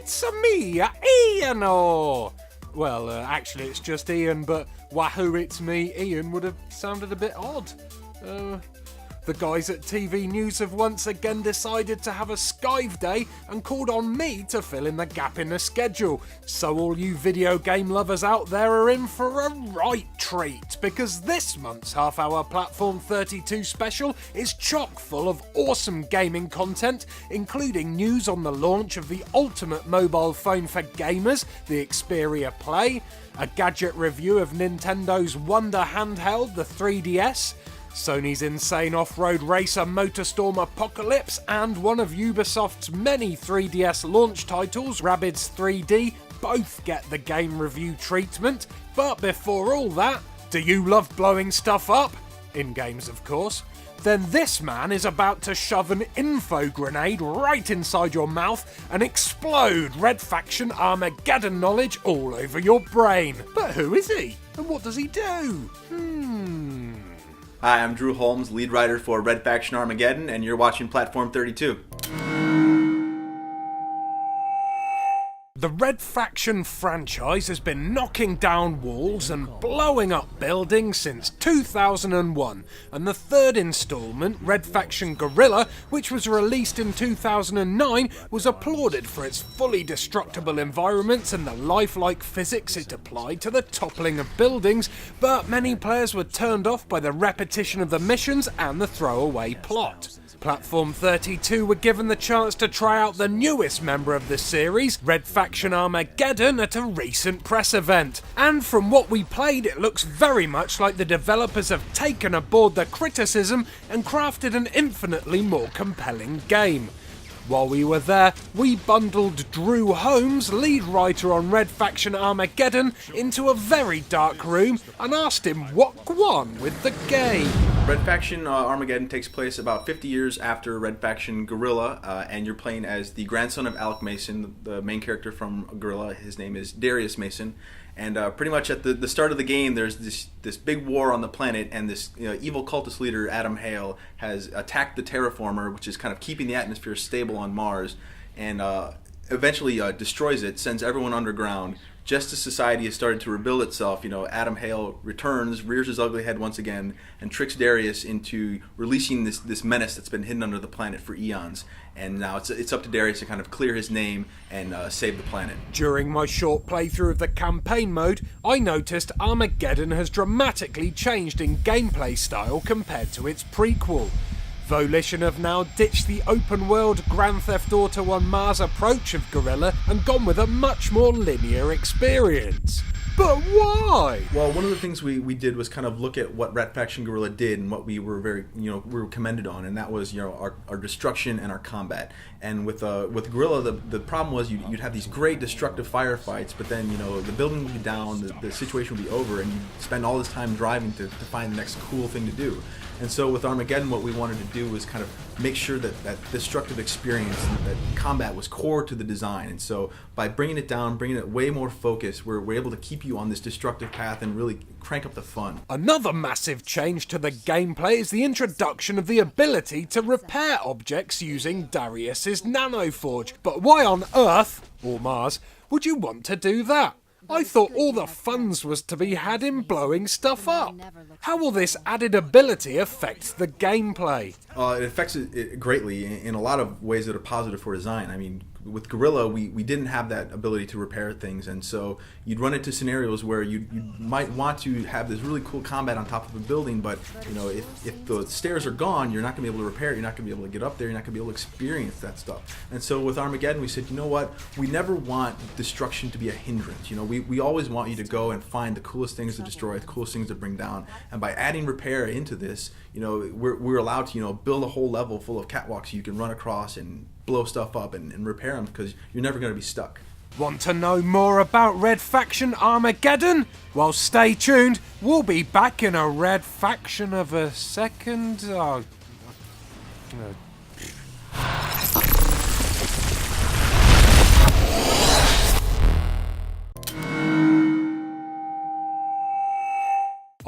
it's me, Ian, Well, actually it's just Ian, but wahoo, it's me, Ian would have sounded a bit odd. The guys at TV News have once again decided to have a skive day and called on me to fill in the gap in the schedule. So all you video game lovers out there are in for a right treat, because this month's half-hour Platform 32 special is chock full of awesome gaming content, including news on the launch of the ultimate mobile phone for gamers, the Xperia Play, a gadget review of Nintendo's wonder handheld, the 3DS, Sony's insane off-road racer Motorstorm Apocalypse, and one of Ubisoft's many 3DS launch titles, Rabbids 3D, both get the game review treatment. But before all that, do you love blowing stuff up? In games, of course. Then this man is about to shove an info grenade right inside your mouth and explode Red Faction Armageddon knowledge all over your brain. But who is he? And what does he do? Hi, I'm Drew Holmes, lead writer for Red Faction Armageddon, and you're watching Platform 32. The Red Faction franchise has been knocking down walls and blowing up buildings since 2001, and the third instalment, Red Faction Guerrilla, which was released in 2009, was applauded for its fully destructible environments and the lifelike physics it applied to the toppling of buildings, but many players were turned off by the repetition of the missions and the throwaway plot. Platform 32 were given the chance to try out the newest member of the series, Red Faction Armageddon, at a recent press event. And from what we played, it looks very much like the developers have taken aboard the criticism and crafted an infinitely more compelling game. While we were there, we bundled Drew Holmes, lead writer on Red Faction Armageddon, into a very dark room and asked him what gwon with the game. Red Faction Armageddon takes place about 50 years after Red Faction Guerrilla, and you're playing as the grandson of Alec Mason, the main character from Guerrilla. His name is Darius Mason. And pretty much at the start of the game, there's this big war on the planet, and this evil cultist leader, Adam Hale, has attacked the terraformer, which is kind of keeping the atmosphere stable on Mars, and eventually destroys it, sends everyone underground. Just as society has started to rebuild itself, Adam Hale returns, rears his ugly head once again, and tricks Darius into releasing this menace that's been hidden under the planet for eons. And now it's up to Darius to kind of clear his name and save the planet. During my short playthrough of the campaign mode, I noticed Armageddon has dramatically changed in gameplay style compared to its prequel. Volition have now ditched the open-world Grand Theft Auto on Mars approach of Guerrilla and gone with a much more linear experience. But why? Well, one of the things we did was kind of look at what Red Faction Guerrilla did and what we were we were commended on, and that was our destruction and our combat. And with Guerrilla, the problem was you'd have these great destructive firefights, but then the building would be down, the situation would be over, and you'd spend all this time driving to find the next cool thing to do. And so with Armageddon, what we wanted to do was kind of make sure that destructive experience, that combat was core to the design. And so by bringing it down, bringing it way more focused, we're able to keep you on this destructive path and really crank up the fun. Another massive change to the gameplay is the introduction of the ability to repair objects using Darius's nanoforge. But why on Earth, or Mars, would you want to do that? I thought all the funds was to be had in blowing stuff up. How will this added ability affect the gameplay? It affects it greatly in a lot of ways that are positive for design. I mean, with Guerrilla, we didn't have that ability to repair things, and so you'd run into scenarios where you might want to have this really cool combat on top of a building, but if the stairs are gone, you're not going to be able to repair it, you're not going to be able to get up there, you're not going to be able to experience that stuff. And so with Armageddon, we said, you know what, we never want destruction to be a hindrance. We always want you to go and find the coolest things to destroy, the coolest things to bring down, and by adding repair into this, we're allowed to build a whole level full of catwalks you can run across and blow stuff up and repair them, because you're never going to be stuck. Want to know more about Red Faction Armageddon? Well, stay tuned. We'll be back in a red faction of a second.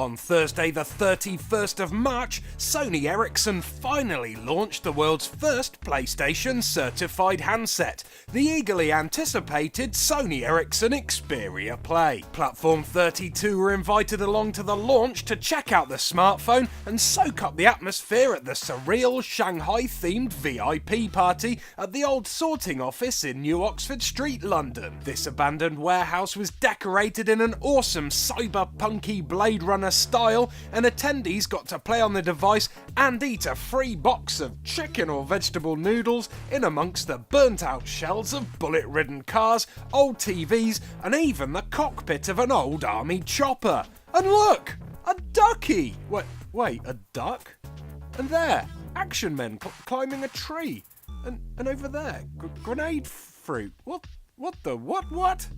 On Thursday the 31st of March, Sony Ericsson finally launched the world's first PlayStation certified handset, the eagerly anticipated Sony Ericsson Xperia Play. Platform32 were invited along to the launch to check out the smartphone and soak up the atmosphere at the surreal Shanghai-themed VIP party at the old sorting office in New Oxford Street, London. This abandoned warehouse was decorated in an awesome cyberpunky Blade Runner style, and attendees got to play on the device and eat a free box of chicken or vegetable noodles in amongst the burnt out shells of bullet-ridden cars, old TVs, and even the cockpit of an old army chopper. And look! A ducky! Wait, a duck? And there, action men climbing a tree. And over there, grenade fruit. What?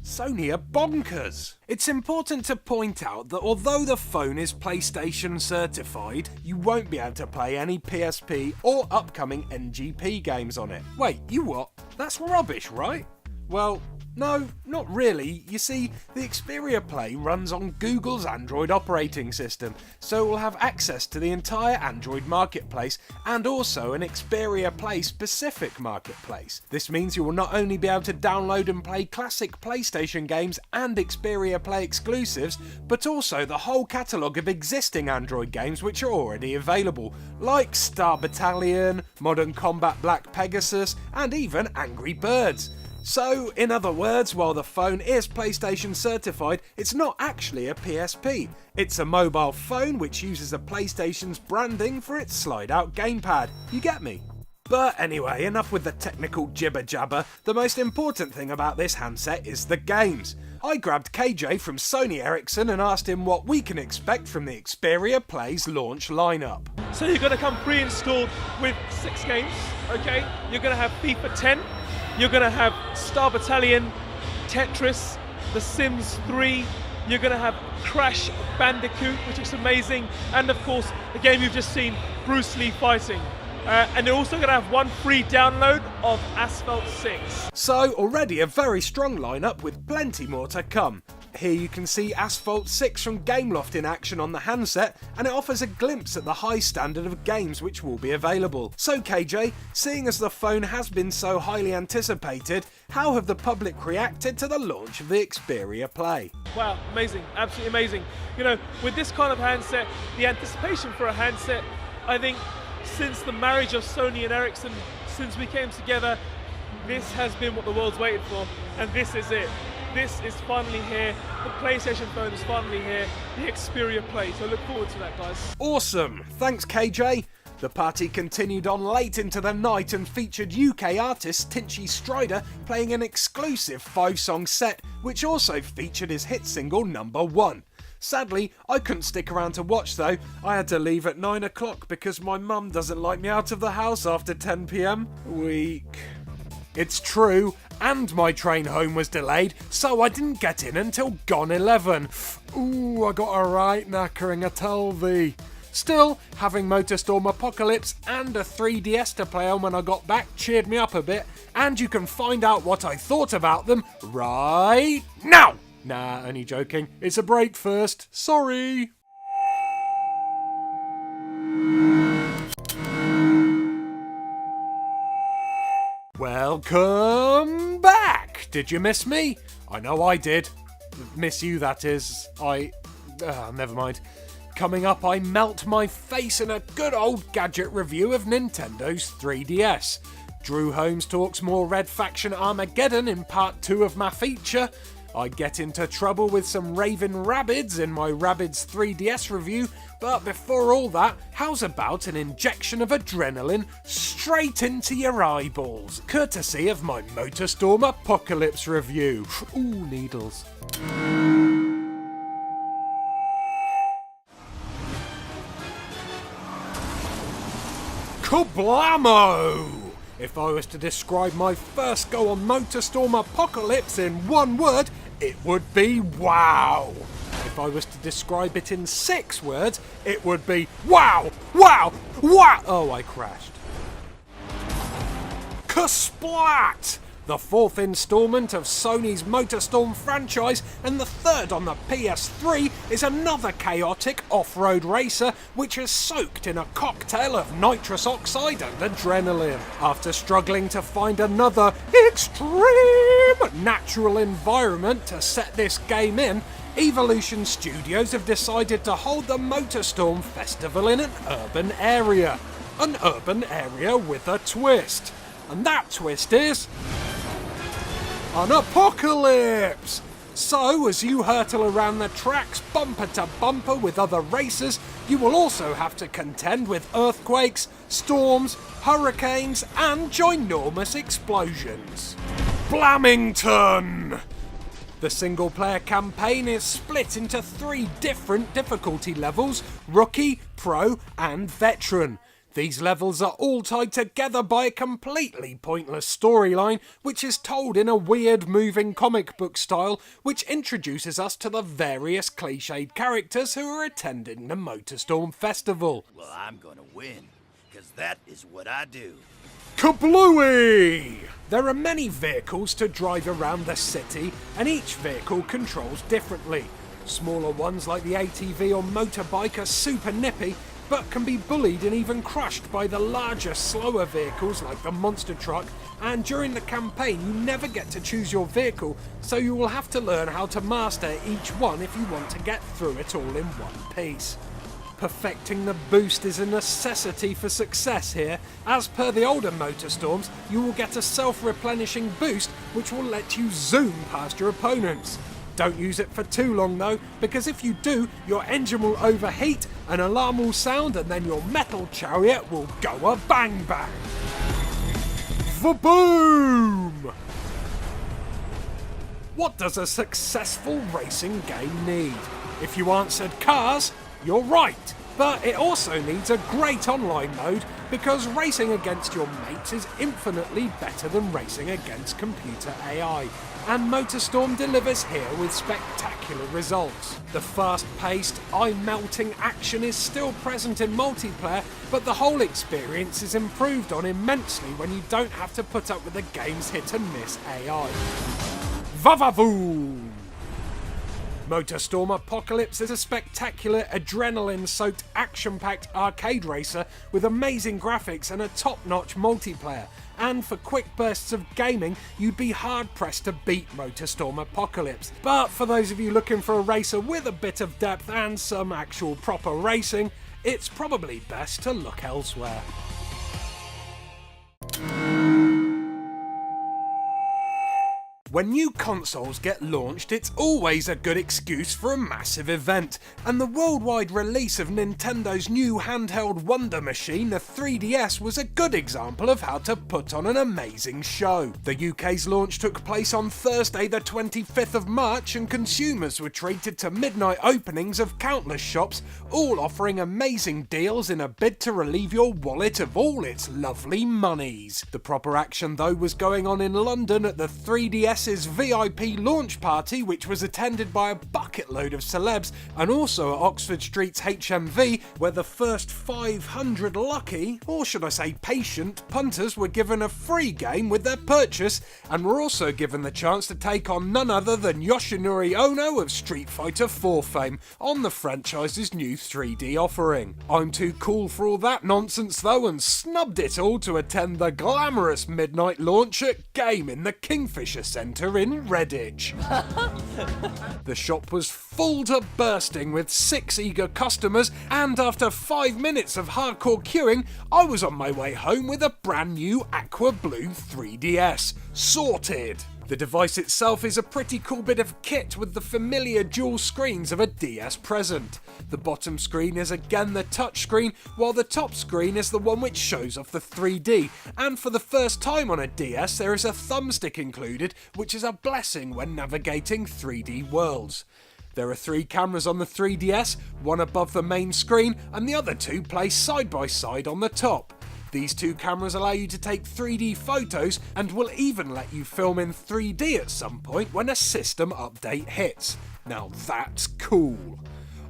Sony are bonkers. It's important to point out that although the phone is PlayStation certified, you won't be able to play any PSP or upcoming NGP games on it. Wait, you what? That's rubbish, right? Well, no, not really. You see, the Xperia Play runs on Google's Android operating system, so it will have access to the entire Android marketplace and also an Xperia Play specific marketplace. This means you will not only be able to download and play classic PlayStation games and Xperia Play exclusives, but also the whole catalogue of existing Android games which are already available, like Star Battalion, Modern Combat Black Pegasus, and even Angry Birds. So, in other words, while the phone is PlayStation certified, it's not actually a PSP. It's a mobile phone which uses a PlayStation's branding for its slide-out gamepad. You get me? But anyway, enough with the technical jibber-jabber. The most important thing about this handset is the games. I grabbed KJ from Sony Ericsson and asked him what we can expect from the Xperia Play's launch lineup. So you're going to come pre-installed with 6 games, okay? You're going to have FIFA 10. You're going to have Star Battalion, Tetris, The Sims 3, you're going to have Crash Bandicoot, which is amazing, and of course, the game you've just seen, Bruce Lee fighting. And you're also going to have one free download of Asphalt 6. So, already a very strong lineup with plenty more to come. Here you can see Asphalt 6 from Gameloft in action on the handset, and it offers a glimpse at the high standard of games which will be available. So KJ, seeing as the phone has been so highly anticipated, how have the public reacted to the launch of the Xperia Play? Wow, amazing, absolutely amazing. You know, with this kind of handset, the anticipation for a handset, I think since the marriage of Sony and Ericsson, since we came together, this has been what the world's waited for, and this is it. This is finally here, the PlayStation phone is finally here, the Xperia Play, so look forward to that, guys. Awesome, thanks KJ. The party continued on late into the night and featured UK artist Tinchy Strider playing an exclusive 5-song set, which also featured his hit single Number 1. Sadly, I couldn't stick around to watch though. I had to leave at 9 o'clock because my mum doesn't like me out of the house after 10 PM. Weak. It's true, and my train home was delayed, so I didn't get in until gone 11. Ooh, I got a right knackering, I tell thee. Still, having Motorstorm Apocalypse and a 3DS to play on when I got back cheered me up a bit, and you can find out what I thought about them right now! Nah, only joking. It's a break first. Sorry! Welcome back! Did you miss me? I know I did. Miss you, that is. Never mind. Coming up, I melt my face in a good old gadget review of Nintendo's 3DS. Drew Holmes talks more Red Faction Armageddon in part 2 of my feature. I get into trouble with some raving Rabbids in my Rabbids 3DS review, but before all that, how's about an injection of adrenaline straight into your eyeballs, courtesy of my Motorstorm Apocalypse review. Ooh, needles. Kablamo! If I was to describe my first go on Motorstorm Apocalypse in one word, it would be wow. If I was to describe it in 6 words, it would be wow, wow, wow. Oh, I crashed. Kasplat! the fourth instalment of Sony's Motorstorm franchise, and the third on the PS3 is another chaotic off-road racer which is soaked in a cocktail of nitrous oxide and adrenaline. After struggling to find another extreme natural environment to set this game in, Evolution Studios have decided to hold the Motorstorm Festival in an urban area. An urban area with a twist. And that twist is an apocalypse! So, as you hurtle around the tracks bumper to bumper with other racers, you will also have to contend with earthquakes, storms, hurricanes, and ginormous explosions. Blamington! The single-player campaign is split into 3 different difficulty levels: Rookie, Pro, and Veteran. These levels are all tied together by a completely pointless storyline, which is told in a weird moving comic book style, which introduces us to the various cliched characters who are attending the Motorstorm Festival. Well, I'm gonna win, because that is what I do. Kablooey! There are many vehicles to drive around the city, and each vehicle controls differently. Smaller ones like the ATV or motorbike are super nippy, but can be bullied and even crushed by the larger, slower vehicles like the monster truck, and during the campaign you never get to choose your vehicle, so you will have to learn how to master each one if you want to get through it all in one piece. Perfecting the boost is a necessity for success here. As per the older Motorstorms, you will get a self-replenishing boost which will let you zoom past your opponents. Don't use it for too long though, because if you do, your engine will overheat, an alarm will sound, and then your metal chariot will go a bang bang. Vaboom! What does a successful racing game need? If you answered cars, you're right. But it also needs a great online mode, because racing against your mates is infinitely better than racing against computer AI. And Motorstorm delivers here with spectacular results. The fast-paced, eye-melting action is still present in multiplayer, but the whole experience is improved on immensely when you don't have to put up with the game's hit-and-miss AI. Vavavoom! Motorstorm Apocalypse is a spectacular, adrenaline-soaked, action-packed arcade racer with amazing graphics and a top-notch multiplayer. And for quick bursts of gaming, you'd be hard-pressed to beat Motorstorm Apocalypse. But for those of you looking for a racer with a bit of depth and some actual proper racing, it's probably best to look elsewhere. When new consoles get launched, it's always a good excuse for a massive event, and the worldwide release of Nintendo's new handheld wonder machine, the 3DS, was a good example of how to put on an amazing show. The UK's launch took place on Thursday the 25th of March, and consumers were treated to midnight openings of countless shops, all offering amazing deals in a bid to relieve your wallet of all its lovely monies. The proper action though was going on in London at the 3DS's VIP launch party, which was attended by a bucket load of celebs, and also at Oxford Street's HMV, where the first 500 lucky, or should I say patient, punters were given a free game with their purchase, and were also given the chance to take on none other than Yoshinori Ono of Street Fighter 4 fame on the franchise's new 3D offering. I'm too cool for all that nonsense though, and snubbed it all to attend the glamorous midnight launch at Game in the Kingfisher Centre in Redditch. The shop was full to bursting with 6 eager customers, and after 5 minutes of hardcore queuing, I was on my way home with a brand new aqua blue 3DS. Sorted! The device itself is a pretty cool bit of kit with the familiar dual screens of a DS present. The bottom screen is again the touchscreen, while the top screen is the one which shows off the 3D, and for the first time on a DS there is a thumbstick included, which is a blessing when navigating 3D worlds. There are 3 cameras on the 3DS, one above the main screen and the other 2 placed side by side on the top. These 2 cameras allow you to take 3D photos and will even let you film in 3D at some point when a system update hits. Now that's cool.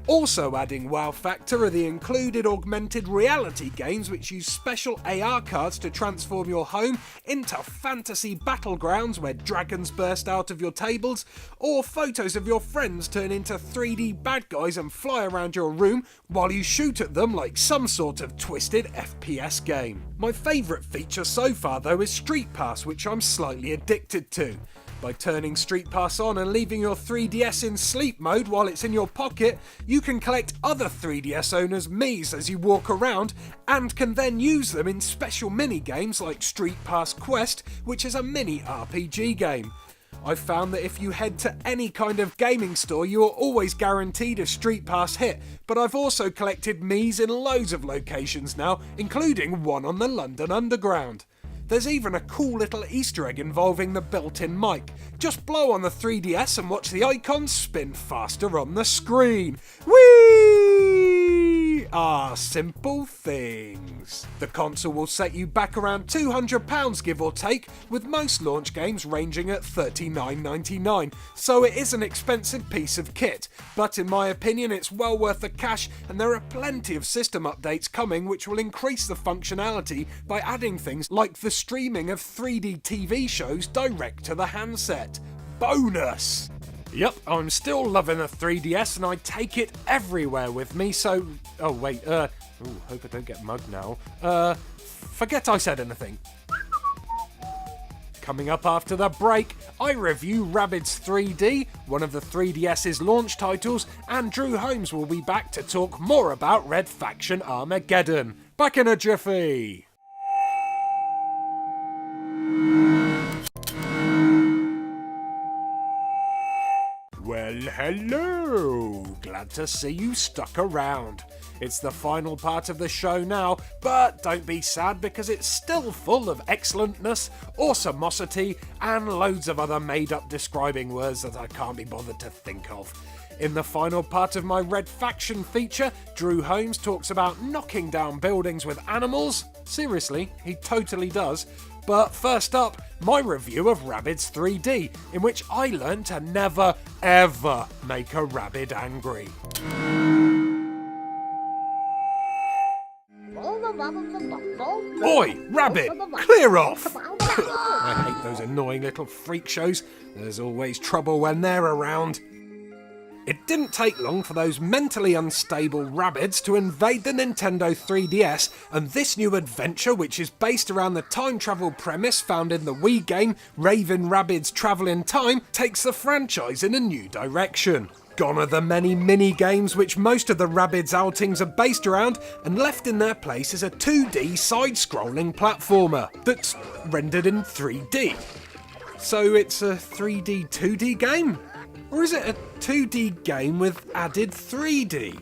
Also adding wow factor are the included augmented reality games which use special AR cards to transform your home into fantasy battlegrounds where dragons burst out of your tables, or photos of your friends turn into 3D bad guys and fly around your room while you shoot at them like some sort of twisted FPS game. My favourite feature so far though is Street Pass, which I'm slightly addicted to. By turning Street Pass on and leaving your 3DS in sleep mode while it's in your pocket, you can collect other 3DS owners' Miis as you walk around, and can then use them in special mini-games like Street Pass Quest, which is a mini RPG game. I've found that if you head to any kind of gaming store, you are always guaranteed a Street Pass hit, but I've also collected Miis in loads of locations now, including one on the London Underground. There's even a cool little Easter egg involving the built-in mic. Just blow on the 3DS and watch the icons spin faster on the screen. Whee! Ah, simple things. The console will set you back around £200 give or take, with most launch games ranging at $39.99, so it is an expensive piece of kit, but in my opinion it's well worth the cash, and there are plenty of system updates coming which will increase the functionality by adding things like the streaming of 3D TV shows direct to the handset. Bonus! Yep, I'm still loving the 3DS and I take it everywhere with me, so... Oh wait, hope I don't get mugged now. Forget I said anything. Coming up after the break, I review Rabbids 3D, one of the 3DS's launch titles, and Drew Holmes will be back to talk more about Red Faction Armageddon. Back in a jiffy! Well, hello! Glad to see you stuck around. It's the final part of the show now, but don't be sad because it's still full of excellentness, awesomosity, and loads of other made-up describing words that I can't be bothered to think of. In the final part of my Red Faction feature, Drew Holmes talks about knocking down buildings with animals. Seriously, he totally does. But first up, my review of Rabbids 3D, in which I learned to never, ever make a rabbit angry. Oi, rabbit, clear off! I hate those annoying little freak shows. There's always trouble when they're around. It didn't take long for those mentally unstable Rabbids to invade the Nintendo 3DS, and this new adventure, which is based around the time travel premise found in the Wii game Raving Rabbids Travel in Time, takes the franchise in a new direction. Gone are the many mini-games which most of the Rabbids outings are based around, and left in their place is a 2D side-scrolling platformer that's rendered in 3D. So it's a 3D 2D game? Or is it a 2D game with added 3D?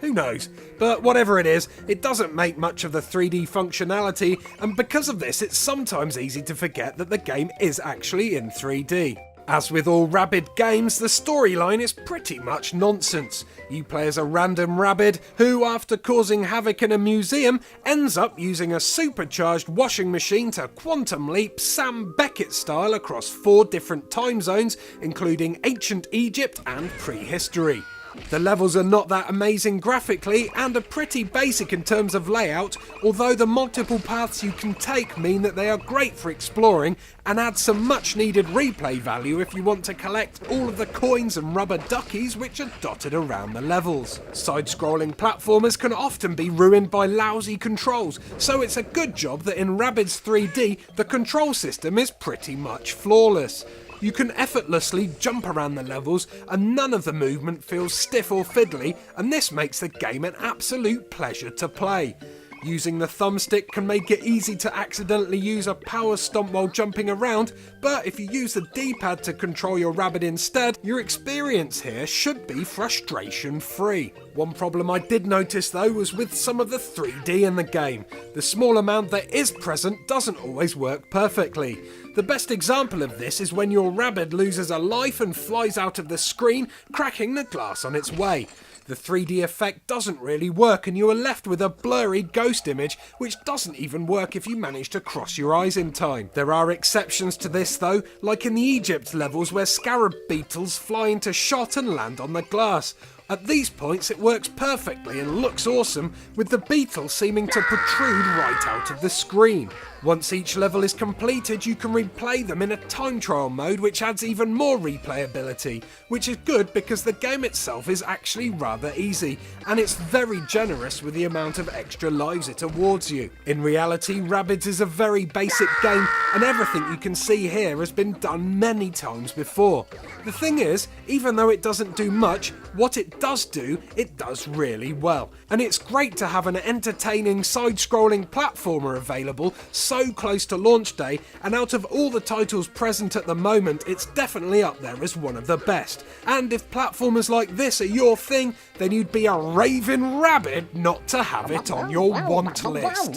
Who knows? But whatever it is, it doesn't make much of the 3D functionality, and because of this it's sometimes easy to forget that the game is actually in 3D. As with all Rabbid games, the storyline is pretty much nonsense. You play as a random Rabbid who, after causing havoc in a museum, ends up using a supercharged washing machine to quantum leap Sam Beckett style across 4 different time zones, including ancient Egypt and prehistory. The levels are not that amazing graphically and are pretty basic in terms of layout, although the multiple paths you can take mean that they are great for exploring and add some much needed replay value if you want to collect all of the coins and rubber duckies which are dotted around the levels. Side-scrolling platformers can often be ruined by lousy controls, so it's a good job that in Rabbids 3D the control system is pretty much flawless. You can effortlessly jump around the levels and none of the movement feels stiff or fiddly, and this makes the game an absolute pleasure to play. Using the thumbstick can make it easy to accidentally use a power stomp while jumping around, but if you use the D-pad to control your rabbit instead, your experience here should be frustration free. One problem I did notice though was with some of the 3D in the game. The small amount that is present doesn't always work perfectly. The best example of this is when your rabbit loses a life and flies out of the screen, cracking the glass on its way. The 3D effect doesn't really work and you are left with a blurry ghost image which doesn't even work if you manage to cross your eyes in time. There are exceptions to this though, like in the Egypt levels where scarab beetles fly into shot and land on the glass, At these points it works perfectly and looks awesome, with the beetle seeming to protrude right out of the screen. Once each level is completed, you can replay them in a time trial mode, which adds even more replayability, which is good because the game itself is actually rather easy, and it's very generous with the amount of extra lives it awards you. In reality, Rabbids is a very basic game, and everything you can see here has been done many times before. The thing is, even though it doesn't do much, what it does do, it does really well. And it's great to have an entertaining side-scrolling platformer available so close to launch day, and out of all the titles present at the moment, it's definitely up there as one of the best. And if platformers like this are your thing, then you'd be a raving rabbit not to have it on your want list.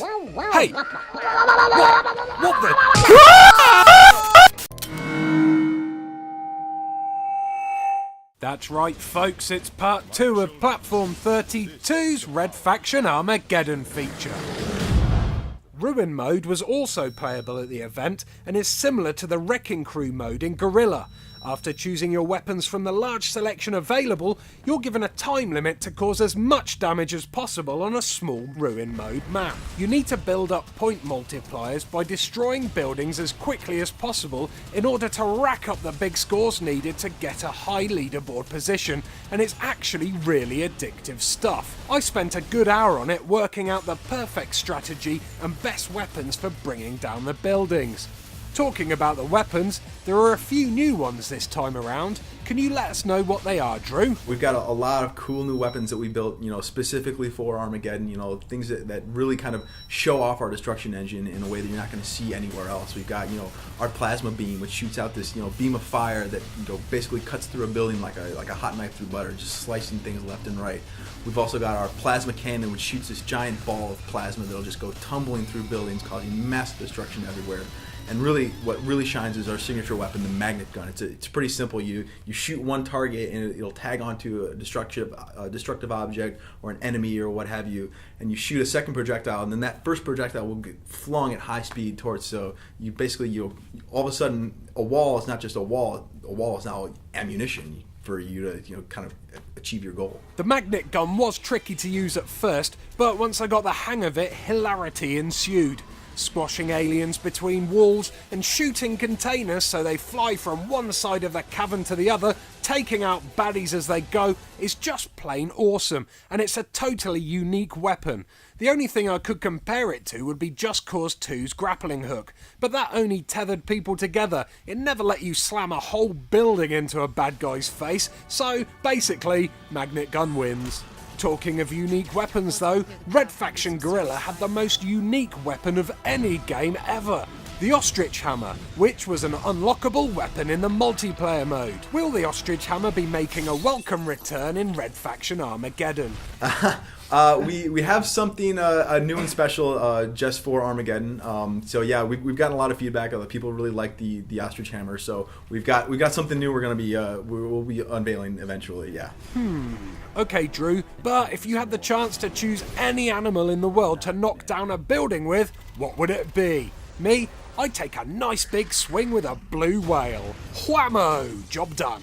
Hey! What the... That's right folks, it's part 2 of Platform32's Red Faction Armageddon feature. Ruin mode was also playable at the event and is similar to the Wrecking Crew mode in Guerrilla. After choosing your weapons from the large selection available, you're given a time limit to cause as much damage as possible on a small Ruin mode map. You need to build up point multipliers by destroying buildings as quickly as possible in order to rack up the big scores needed to get a high leaderboard position, and it's actually really addictive stuff. I spent a good hour on it working out the perfect strategy and best weapons for bringing down the buildings. Talking about the weapons, there are a few new ones this time around. Can you let us know what they are, Drew? We've got a lot of cool new weapons that we built, specifically for Armageddon, things that really kind of show off our destruction engine in a way that you're not going to see anywhere else. We've got, our plasma beam, which shoots out this, beam of fire that, basically cuts through a building like a hot knife through butter, just slicing things left and right. We've also got our plasma cannon, which shoots this giant ball of plasma that'll just go tumbling through buildings, causing massive destruction everywhere. And really, what really shines is our signature weapon, the magnet gun. It's pretty simple. You shoot one target and it'll tag onto a destructive object or an enemy or what have you, and you shoot a second projectile, and then that first projectile will get flung at high speed towards. So you basically all of a sudden, a wall is not just a wall. A wall is now ammunition for you to kind of achieve your goal. The magnet gun was tricky to use at first, but once I got the hang of it, hilarity ensued. Squashing aliens between walls and shooting containers so they fly from one side of the cavern to the other, taking out baddies as they go, is just plain awesome, and it's a totally unique weapon. The only thing I could compare it to would be Just Cause 2's grappling hook, but that only tethered people together. It never let you slam a whole building into a bad guy's face, so basically, magnet gun wins. Talking of unique weapons though, Red Faction Guerrilla had the most unique weapon of any game ever. The Ostrich Hammer, which was an unlockable weapon in the multiplayer mode. Will the Ostrich Hammer be making a welcome return in Red Faction Armageddon? We have something new and special just for Armageddon. So yeah, we've gotten a lot of feedback. People really like the Ostrich Hammer. So we've got something new. We'll be unveiling eventually. Yeah. Okay, Drew. But if you had the chance to choose any animal in the world to knock down a building with, what would it be? Me? I'd take a nice big swing with a blue whale. Whammo! Job done.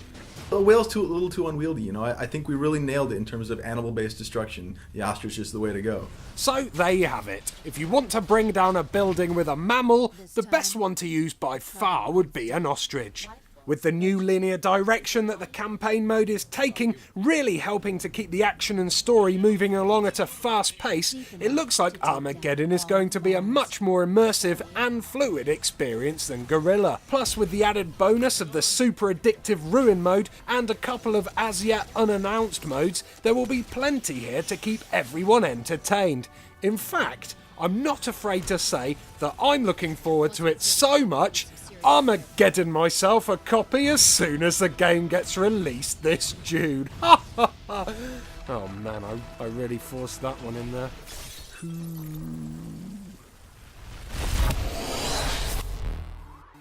The whale's a little too unwieldy, I think we really nailed it in terms of animal-based destruction. The ostrich is the way to go. So there you have it. If you want to bring down a building with a mammal, the best one to use by far would be an ostrich. With the new linear direction that the campaign mode is taking, really helping to keep the action and story moving along at a fast pace, it looks like Armageddon is going to be a much more immersive and fluid experience than Guerrilla. Plus, with the added bonus of the super addictive Ruin mode and a couple of as yet unannounced modes, there will be plenty here to keep everyone entertained. In fact, I'm not afraid to say that I'm looking forward to it so much, Armageddon myself a copy as soon as the game gets released this June. Oh man, I really forced that one in there.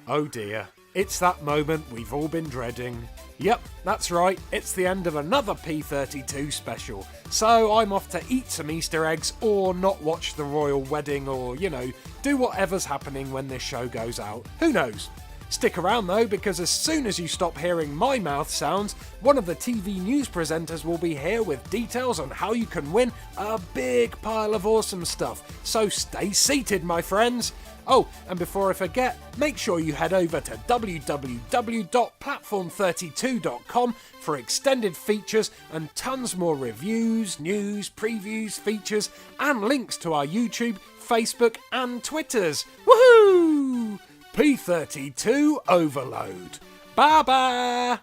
Oh dear, it's that moment we've all been dreading. Yep, that's right, it's the end of another P32 special. So I'm off to eat some Easter eggs or not watch the royal wedding or, do whatever's happening when this show goes out. Who knows? Stick around though, because as soon as you stop hearing my mouth sounds, one of the TV news presenters will be here with details on how you can win a big pile of awesome stuff. So stay seated, my friends. Oh, and before I forget, make sure you head over to www.platform32.com for extended features and tons more reviews, news, previews, features, and links to our YouTube, Facebook, and Twitters. Woohoo! P32 Overload. Bye bye!